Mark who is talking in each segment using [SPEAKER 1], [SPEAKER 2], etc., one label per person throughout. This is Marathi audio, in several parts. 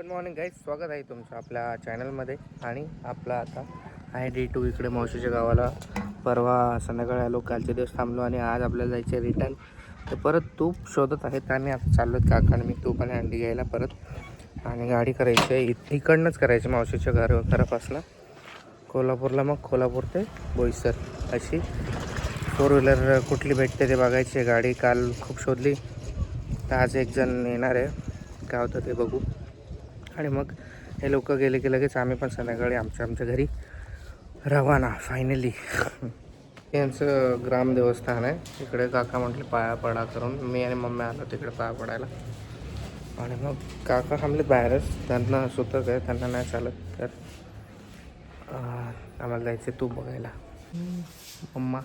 [SPEAKER 1] गुड मॉर्निंग गाईज, स्वागत आहे तुमचं आपल्या चॅनलमध्ये. आणि आपला आता आहे D2 इकडे मावशीच्या गावाला. परवा संध्याकाळी आलो, कालचे दिवस थांबलो आणि आज आपल्याला जायचं आहे रिटर्न. तर परत तूप शोधत आहेत आणि आता चाललो आहेत काका आणि मी तूप आणि अंडी घ्यायला परत. आणि गाडी करायची आहे इकडनंच करायची मावशीच्या घरापासून कोल्हापूरला, मग कोल्हापूर ते बोईसर अशी 4 व्हीलर कुठली भेटते ते बघायची. गाडी काल खूप शोधली, तर आज एक जण येणार आहे, काय होतं ते बघू. आणि मग हे लोक गेले की लगेच आम्ही पण संध्याकाळी आमच्या घरी रवाना फायनली. यांचं ग्रामदेवस्थान आहे इकडे. काका म्हटले पाया पडा करून, मी आणि मम्मी आलो तिकडे पाया पडायला. आणि मग काका थांबले बाहेरच, त्यांना सुतक आहे, त्यांना नाही चालत. तर आम्हाला जायचं तूप बघायला. मम्मा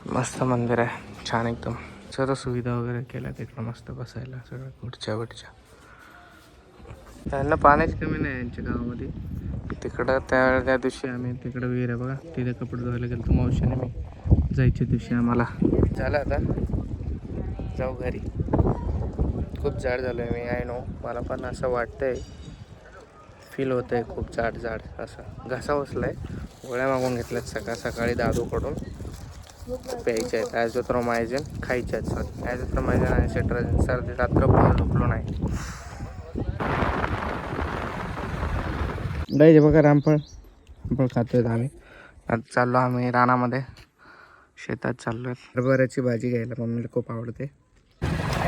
[SPEAKER 1] मस्त मंदिर आहे, छान एकदम. सर्व सुविधा वगैरे केल्या तिकडं, मस्त बसायला सगळं खुर्च्या. त्यांना पाण्याची कमी नाही यांच्या गावामध्ये. तिकडं त्या दिवशी आम्ही तिकडं विहीर आहे बघा, तिथे कपडे धुवायला गेलो तो मावशीने मी जायच्या दिवशी. आम्हाला झालं आता जाऊ घरी. खूप जाड झालो आहे मी, आय नो. मला पण असं वाटतंय, फील होतं आहे खूप जाड असं. घसा बसला आहे, गोळ्या मागून घेतल्यात सकाळी दादूकडून. प्यायच्या आहेत ॲझोथ्रोमायझिन, खायच्या आहेत. ॲझोथ्रोमायझिन आणि सेट्राझिन. सर्दी रात्रभर झोपलो नाही. गाईज बघा रामफळ खातोय आम्ही. आता चाललो आम्ही रानामध्ये, शेतात चाललो आहे. हरभऱ्याची भाजी घ्यायला, मम्मीला खूप आवडते.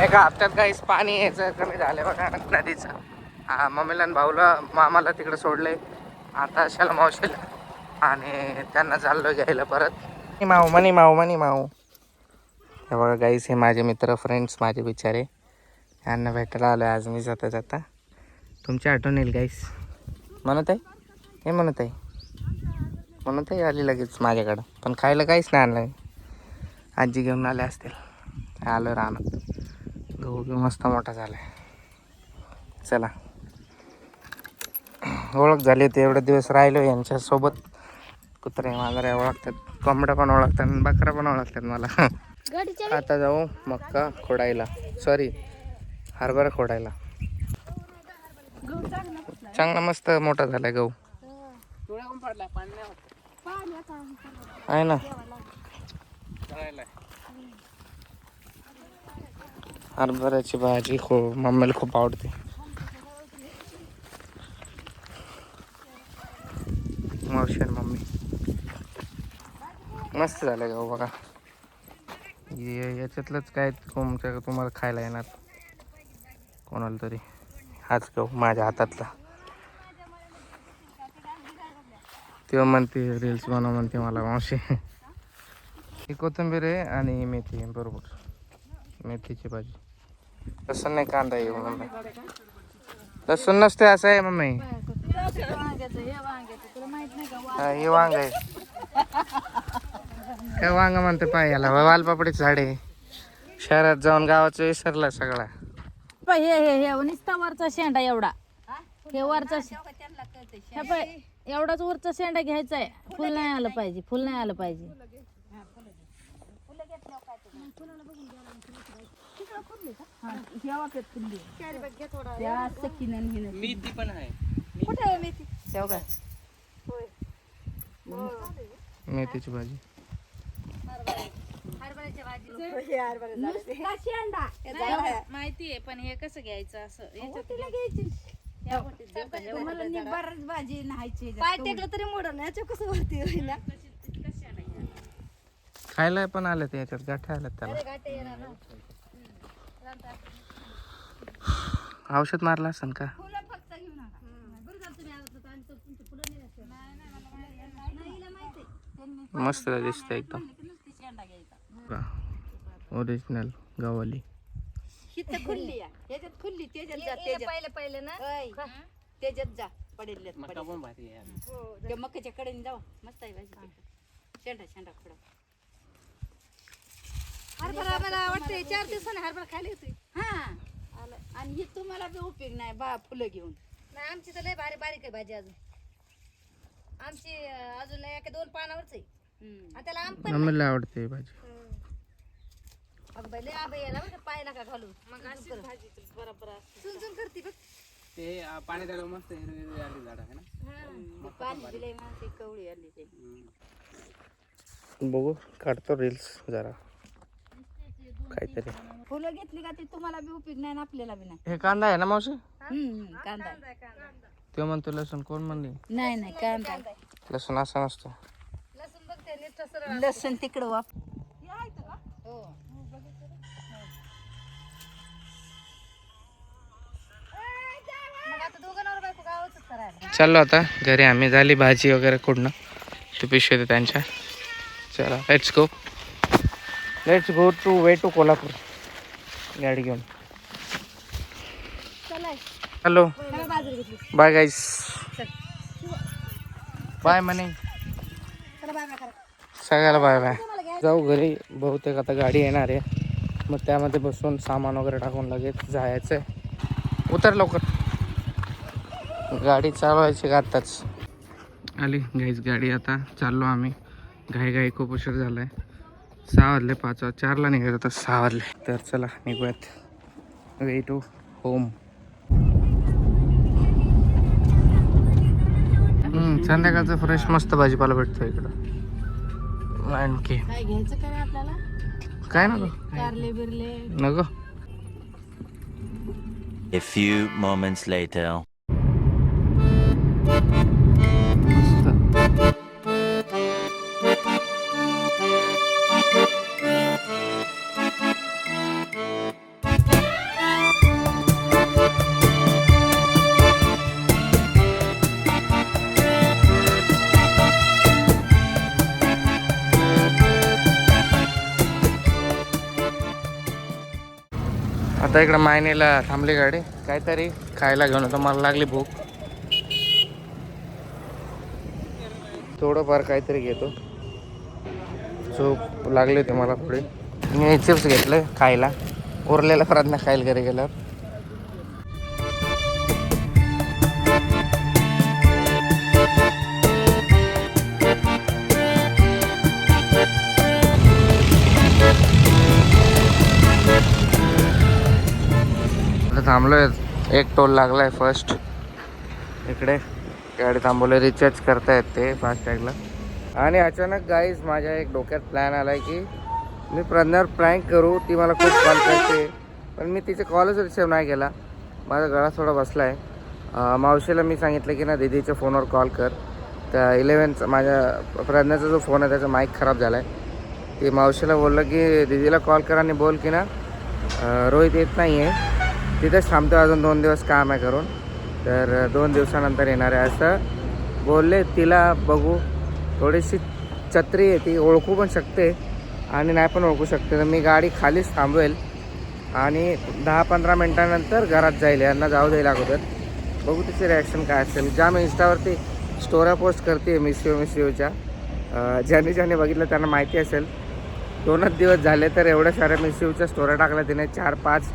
[SPEAKER 1] एका हप्त्यात गाईस पाणी यायचं कमी झालं बघा नदीचं. मम्मीला आणि भाऊला मामाला तिकडे सोडले, आता अशाला मावशीला, आणि त्यांना चाललो घ्यायला परत. मनी माऊ. हे बघा गाईस, हे माझे मित्र फ्रेंड्स, माझे बिचारे, यांना भेटायला आलो आज मी जाता. तुमची आठवण येईल गाईस. म्हणत आहे आली लगेच माझ्याकडं, पण खायला काहीच नाही आणलं. आजी घेऊन आले असतील. आलं रानात, गहू मस्त मोठा झाला आहे. चला, ओळख झाली होती, एवढे दिवस राहिलो यांच्यासोबत. कुत्रे मांजरे ओळखतात, कोंबड्या पण ओळखतात, बकरा पण ओळखतात मला. आता जाऊ मक्का खोडायला, हरभरा खोडायला. चांगला मस्त मोठा झालाय गहू, आहे ना. हरभऱ्याची भाजी मम्मीला खूप आवडते. मावशी आणि मम्मी. मस्त झालं गहू बघा. याच्यातलंच काय तुम्हाला खायला येणार कोणाला तरी, हाच गहू माझ्या हातातला. तेव्हा म्हणते रील्स बनव म्हणते मला मावशी. ही कोथिंबीर आहे आणि मेथी आहे, बरोबर. मेथीची भाजी. लसूण नाही, कांदा आहे मम्मी. लसूण नसते असं आहे मम्मी. हे वांग आहे. काय वांग म्हणते पाय याला, वालपापडीचं झाड आहे. शहरात जाऊन गावाचं विसरला सगळा.
[SPEAKER 2] हे निस्ता वरचा शेंडा एवढा, हे वरचा एवढाच वरचा शेंडा घ्यायचा आहे. फुल नाही आलं पाहिजे.
[SPEAKER 1] मेथी पण आहे.
[SPEAKER 2] कुठे मेथी?
[SPEAKER 1] मेथीची भाजी.
[SPEAKER 2] माहितीये, पण हे कसं घ्यायचं असं भाजी न्हायची. पाय टेकलं तरी मोडल, याच्या कसं वरती ना.
[SPEAKER 1] खायला पण आलं ते, याच्यात गाठ्या आल्यात त्याला. औषध मारलं असेल का? मस्त दिसतं एकदम, ओरिजिनल गावाली.
[SPEAKER 2] खुल्ली पहिले ना त्याच्यात जा पडेल. मक्याच्या कडेने जाऊ, मस्त आहे भाजी. शेंडा खोडा. हरभरा मला वाटतं 4 दिवसाने हरभरा खायला येतोय. आणि ही तुम्हाला बी उपयोग नाही फुलं घेऊन. नाही, आमची तर लय बारीक आहे भाजी. आमची अजून 1-2 पानावरच आहे. त्याला
[SPEAKER 1] आम्हाला आवडते भाजी.
[SPEAKER 2] अगं बाई, लय आंबे यायला बरं, पाय नका घालू. मग अशी भाजी बरोबर चुन करते बघ.
[SPEAKER 3] ते पाणी द्यायला मस्त हिरवी आली झाड आहे ना.
[SPEAKER 2] पाणी दिले ना ते कवळी आली ते.
[SPEAKER 1] बघू काढतो रील्स जरा काहीतरी.
[SPEAKER 2] फुलं घेतली का ती तुम्हाला बी उपयोग नाही ना आपल्याला बी नाही.
[SPEAKER 1] हे कांदा आहे ना मावशी?
[SPEAKER 2] कांदा
[SPEAKER 1] ते म्हणतो लसूण, कोण म्हणले?
[SPEAKER 2] नाही कांदा.
[SPEAKER 1] लसूण असा नसतो.
[SPEAKER 2] लसूण तिकडं वाप.
[SPEAKER 1] चाललो आता घरी आम्ही. झाली भाजी वगैरे कुठनं ते पिशवी होते त्यांच्या. चला let's go to way to Kolhapur गाडी घेऊन. हॅलो बाय गाईस. बाय म्हणे सगळ्याला बाय बाय. जाऊ घरी. बहुतेक आता गाडी येणार आहे, मग त्यामध्ये बसून सामान वगैरे टाकून लगेच जायचं आहे. उतर लवकर. गाडी चालवायची का आत्ताच आली गाईच गाडी. आता चाललो आम्ही. घाई खूप उशीर झाला आहे. 6 वाजले. 5 वाजता 4ला निघायचं तर 6 वाजले. तर चला निघूयात. Way to home. संध्याकाळचं फ्रेश मस्त भाजीपाला भेटतो इकडं. आणखी
[SPEAKER 2] काय घ्यायचं काय आपल्याला?
[SPEAKER 1] काय नको
[SPEAKER 2] कारले बिरले
[SPEAKER 1] नको.
[SPEAKER 4] A few moments later.
[SPEAKER 1] आता इकडं मायनीला थांबली गाडी. काहीतरी खायला घेऊन होतं. मला लागली भूक. थोडंफार काहीतरी घेतो. झोप लागली होती मला थोडी. मी चिप्स घेतले खायला. उरलेला प्रयत्न खायला घरी गेल्यावर. थांबलोय. एक टोल लागलाय फर्स्ट. इकडे गाडी थांबवले. रिचार्ज करता येते फास्टॅगला. आणि अचानक गाईज माझ्या एक डोक्यात प्लॅन आलाय की मी प्रज्ञावर प्रँक करू. ती मला खूप कॉल करते, पण मी तिचे कॉलच रिसिव्ह नाही केला. माझा गळा थोडा बसला आहे. मावशीला मी सांगितलं की ना दीदीच्या फोनवर कॉल कर. त्या 11चा माझ्या प्रज्ञाचा जो फोन आहे त्याचा माईक खराब झाला आहे. ती मावशीला बोललं की दीदीला कॉल कर आणि बोल की ना रोहित येत नाही आहे, तिथेच थांबतो, अजून 2 दिवस काम आहे करून, तर 2 दिवसानंतर येणार आहे असं बोलले. तिला बघू थोडीशी छत्री आहे, ती ओळखू पण शकते आणि नाही पण ओळखू शकते. तर मी गाडी खालीच थांबवेल आणि 10-15 मिनटानंतर घरात जाईल. यांना जाऊ देईल अगोदर. बघू तिचे रिॲक्शन काय असेल. ज्या मी इंस्टावरती स्टोऱ्या पोस्ट करते मिस यूच्या, ज्यांनी बघितलं त्यांना माहिती असेल. 2च दिवस झाले तर एवढ्या साऱ्या मिस यूच्या स्टोऱ्या टाकल्या तिने, 4-5.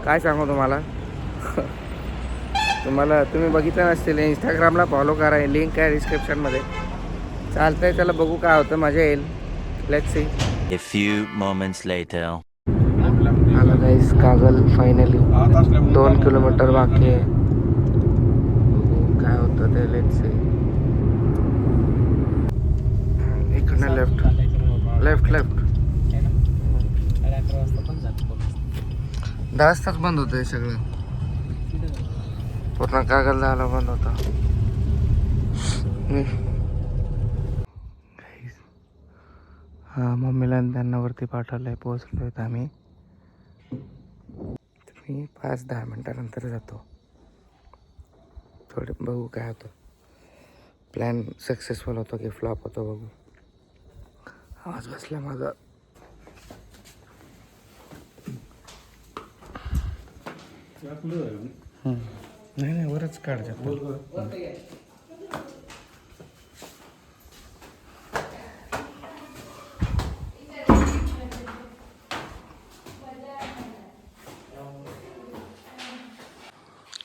[SPEAKER 1] काय सांगू तुम्हाला. तुम्ही बघितलं नसतील, इंस्टाग्रामला फॉलो करा. लिंक आहे डिस्क्रिप्शनमध्ये. चालतंय, त्याला बघू काय होतं, मजा येईल. Let's see.
[SPEAKER 4] A few moments later.
[SPEAKER 1] आला गाईस कागल फायनली. 2 किलोमीटर बाकी आहे. बघू काय होतं ते. Let's see. इकडनं लेफ्ट. 10 वाजताच बंद होतं हे सगळं. पूर्ण कागल झाला बंद होता. हां, मम्मीला त्यांना वरती पाठवलं आहे. पोहोचलो आहेत आम्ही. मी 5-10 मिनटानंतर जातो. थोडं बघू काय होतं. प्लॅन सक्सेसफुल होतो की फ्लॉप होतो बघू. आवाज बसला माझा. नाही वरच काढ.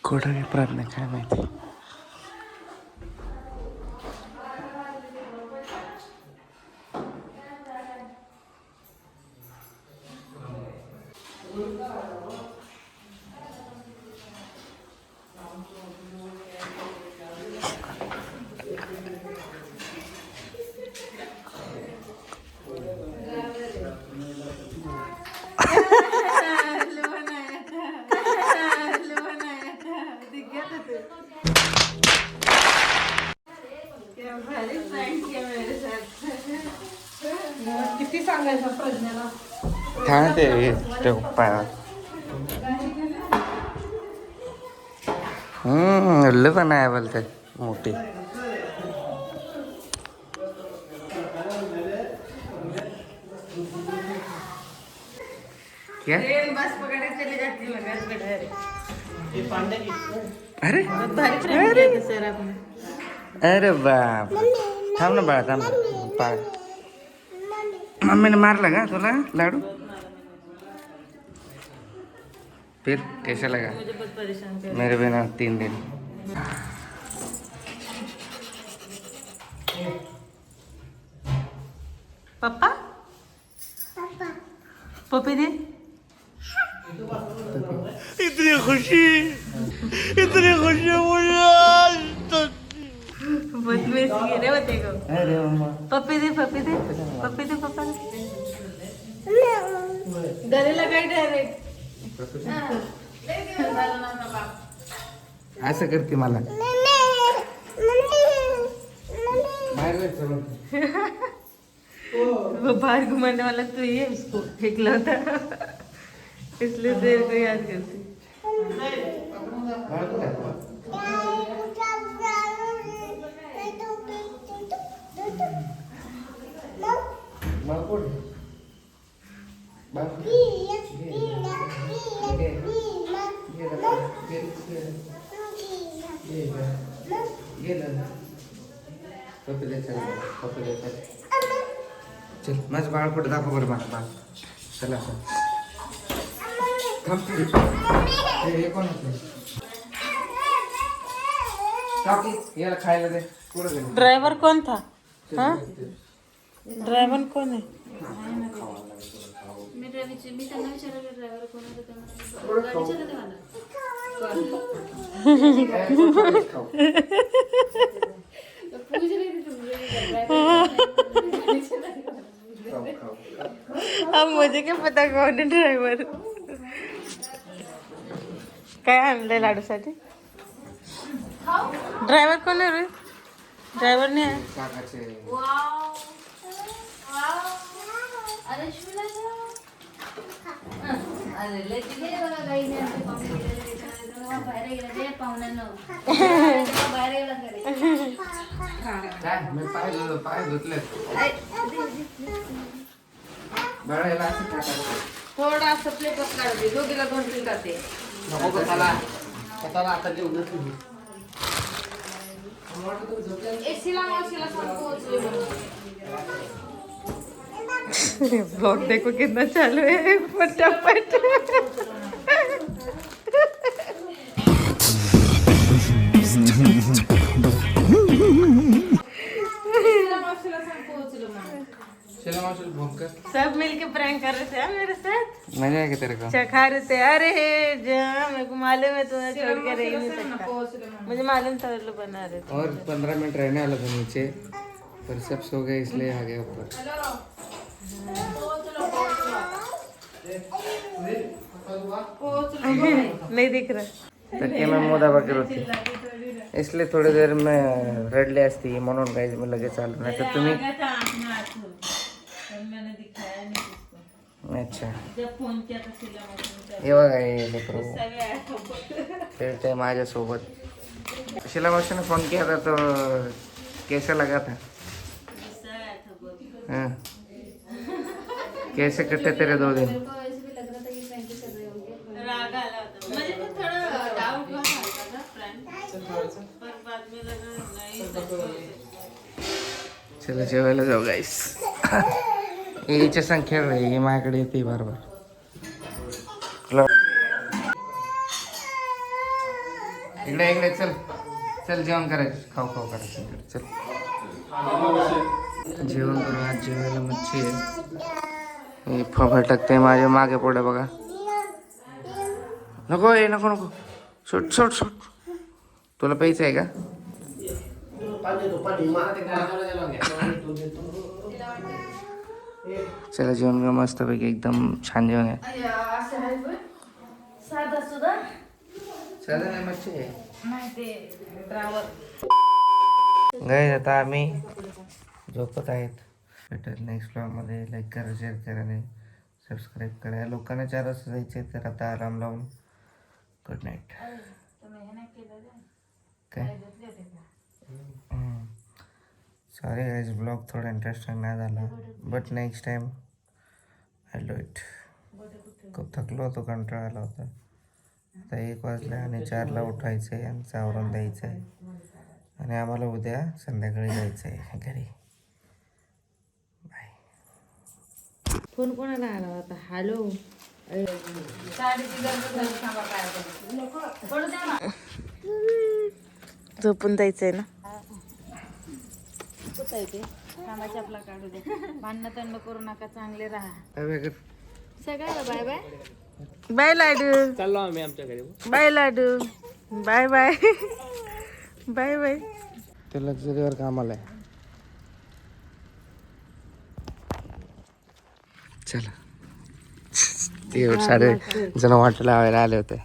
[SPEAKER 1] कुठं प्रयत्न काय माहिती.
[SPEAKER 2] किती सांगायचं प्रज्ञाला.
[SPEAKER 1] थांब ते ठेव पायावर. हल्लं पण आहे बोलते मोठी. क्या
[SPEAKER 2] बस पकड़े चले जाती है घर पे डरे.
[SPEAKER 1] अरे
[SPEAKER 2] भारी प्रेम केलं सर आपण.
[SPEAKER 1] अरे बाप थांब ना बाळा थांब बाळ. मम्मीने मारला का तुला लाडू? फिर कैसा लगा?
[SPEAKER 2] मुझे बहुत परेशान कर.
[SPEAKER 1] मेरे बिना 3 दिन.
[SPEAKER 2] पप्पा पप्पी दे.
[SPEAKER 1] इतनी खुशी मुझे
[SPEAKER 2] बदमेश गेले होते गो.
[SPEAKER 1] अरे मम्मा
[SPEAKER 2] पप्पी दे पप्पी दे पप्पी दे पप्पा. गलेला काय डायरेक्ट.
[SPEAKER 1] असं करते मला. बाहेर जायचं मग.
[SPEAKER 2] वो बाहर घुमाने वाला तो ये उसको फेंकला था इसलिए देर को याद करती.
[SPEAKER 1] बाहेर कुठे आहे? बाळ कुठे? बाळ कुठे? चल माझं बाळ कुठे दाखव बरं मला बाळ. चला थांब. हे कोण होतं? याला खायला दे. पुढे गेलं.
[SPEAKER 2] ड्राइवर कौन था? हाँ ड्राइवर कौन है?
[SPEAKER 5] मी त्यांना विचारलं ड्रायव्हर कोण होतं त्यांना गाडी चालवते
[SPEAKER 2] अब मुझे क्या पता कौन है ड्राइवर. काय आणलंय लाडूसाठी? ड्रायव्हर कोण आहे रे? ड्रायव्हर नाही आहे.
[SPEAKER 1] काकाचे
[SPEAKER 5] अरे शिवला अरे लय तिथे बघा काही नाही आमचे पाहुणे गेले बाहेर गेला ते पाहुण्यांना बाहेर गेला घरी.
[SPEAKER 1] काय मी पाय धुतले. बाळाला असं टाकायचं.
[SPEAKER 2] थोडा असं प्लेटच काढते. दोघीला 2-3 करते.
[SPEAKER 1] नको का त्याला आता जेवणच नाही.
[SPEAKER 2] एसीला मावशीला सांग पोहोचले म्हणून. ब्लॉग देखो कितना चालू है फटाफट.
[SPEAKER 1] चलो मावशी फोन कर.
[SPEAKER 2] सब मिलके प्रैंक कर रहे थे मेरे साथ.
[SPEAKER 1] मजा आएगी तेरे को.
[SPEAKER 2] चखा रहे थे. अरे जा मेरे को मालूम है तुम्हें छोड़ के रह नहीं सकता. मुझे मालूम था वो लोग बना रहे थे.
[SPEAKER 1] और 15 मिनट रहने वाला था नीचे पर सब सो गए इसलिए आ गए ऊपर.
[SPEAKER 2] नहीं दिख रहा.
[SPEAKER 1] तर मैं मोदा बकर होती इसलिए थोड़ी देर में रडले असती म्हणून काही मी लगेच आलो. नाही तर तुम्ही. अच्छा हे बघा हे लेकरू खेळते माझ्यासोबत. शिला मावशीने फोन किया था तो कैसे लगा था? हाँ. कैसे कटे तेरे 2 दिन?
[SPEAKER 5] ऐसे भी लग रहा था कि फ्रेंड चल रहे होंगे.
[SPEAKER 2] राग आला होता. मुझे तो थोड़ा डाउट हुआ था फ्रेंड पर बाद में लगा नहीं.
[SPEAKER 1] चला जेवायला जाऊ गाईस. याच्या संख्या हे माझ्याकडे येते बरोबर. इकडे इकडे चल चल जेवण करायचं. खाऊ करायचं इकडे चल. जेवण करू. आज जेवायला मच्छी आहे. फफर टाकते माझ्या मागे पुढे बघा. नको नको नको सोट सोट सोट. तुला प्यायचं आहे का? चला जेवण का मस्तपैकी एकदम छान जेवण आहे.
[SPEAKER 2] साधा सुद्धा
[SPEAKER 1] साधा नाही मच्छी आहे.
[SPEAKER 2] नाही ते ड्रायव्हर.
[SPEAKER 1] गाईज आता आम्ही झोपत आहेत. भेटत नेक्स्ट ब्लॉगमध्ये. लाईक करा, शेअर करा आणि सबस्क्राईब करा. लोकांना 4 वाजता जायचे तर आता आराम लावून गुड नाईट. काय सॉरी गाईज, ब्लॉग थोडा इंटरेस्टिंग नाही झाला but next time I do it. खूप थकलो होतो, कंटाळा आला होता. आता 1 वाजला आणि 4ला उठायचं आहे आणि आवरून द्यायचं आहे आणि आम्हाला उद्या संध्याकाळी जायचं आहे घरी.
[SPEAKER 2] फोन कोणाला आला होता? हॅलो.
[SPEAKER 6] झोपून जायचंय ना.
[SPEAKER 2] कामाची आपला काढू दे. भांडणं तंड करू नका, चांगले राहा.
[SPEAKER 1] काय
[SPEAKER 2] सगळ्याला बाय बाय.
[SPEAKER 6] बाय लाडू.
[SPEAKER 3] चाललो आम्ही आमच्या घरी.
[SPEAKER 6] Bye Ladu. Bye bye. Bye bye.
[SPEAKER 1] ते लक्झरीवर कामाला आहे. चला ते 3:30 जण वाट लावायला आले होते.